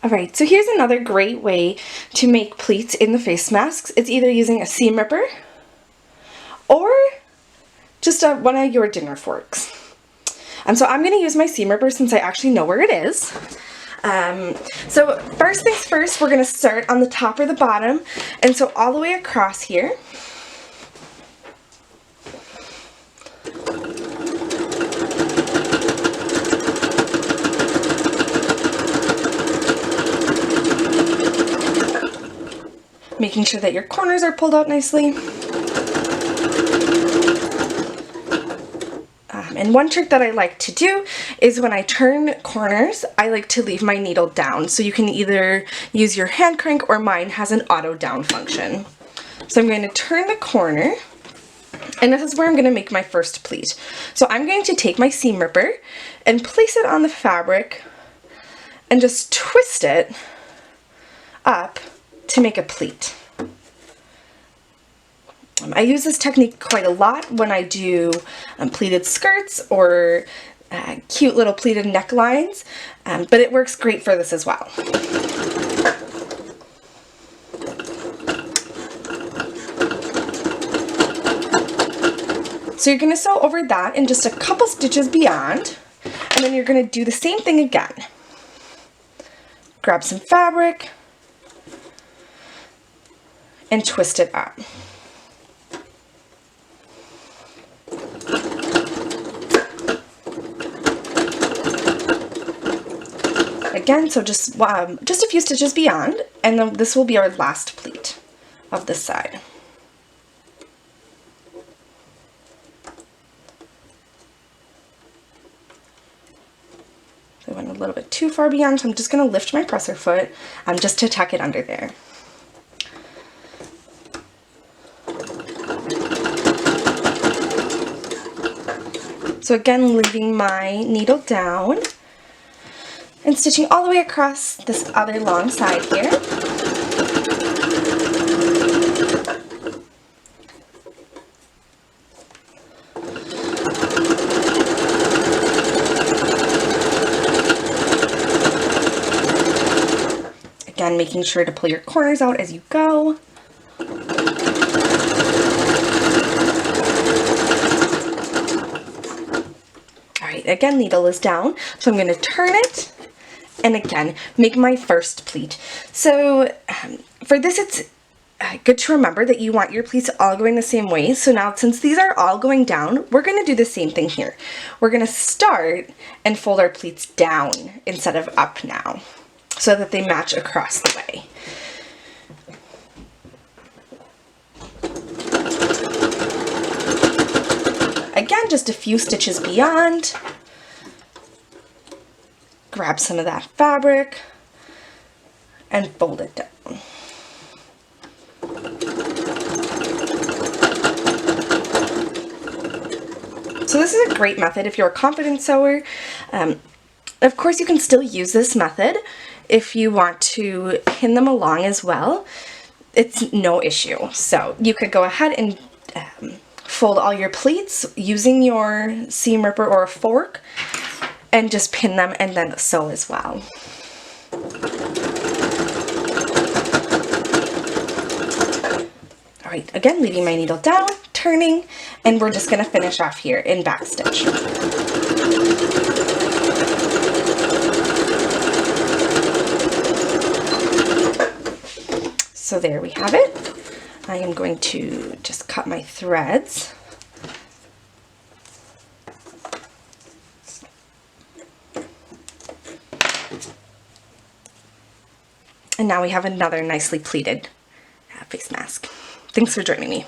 Alright, so here's another great way to make pleats in the face masks. It's either using a seam ripper or just one of your dinner forks. So I'm going to use my seam ripper since I actually know where it is. So first things first, we're going to start on the top or the bottom, and so all the way across here. Making sure that your corners are pulled out nicely. And one trick that I like to do is when I turn corners, I like to leave my needle down. So you can either use your hand crank or mine has an auto down function. So I'm going to turn the corner, and this is where I'm going to make my first pleat. So I'm going to take my seam ripper and place it on the fabric and just twist it up to make a pleat. I use this technique quite a lot when I do pleated skirts or cute little pleated necklines, but it works great for this as well. So you're going to sew over that in just a couple stitches beyond, and then you're going to do the same thing again. Grab some fabric and twist it up. Again, so just a few stitches beyond, and then this will be our last pleat of this side. I went a little bit too far beyond, so I'm just going to lift my presser foot just to tuck it under there. So again, leaving my needle down and stitching all the way across this other long side here. Again, making sure to pull your corners out as you go. Alright, again, needle is down, so I'm going to turn it and again make my first pleat. So for this, it's good to remember that you want your pleats all going the same way. So now, since these are all going down, we're going to do the same thing here. We're going to start and fold our pleats down instead of up now, so that they match across the way. Again, just a few stitches beyond. Grab some of that fabric and fold it down. So this is a great method if you're a confident sewer. Of course, you can still use this method if you want to pin them along as well. It's no issue. So you could go ahead and fold all your pleats using your seam ripper or a fork and just pin them and then sew as well. Alright, again, leaving my needle down, turning, and we're just going to finish off here in backstitch. So there we have it. I am going to just cut my threads. And now we have another nicely pleated face mask. Thanks for joining me.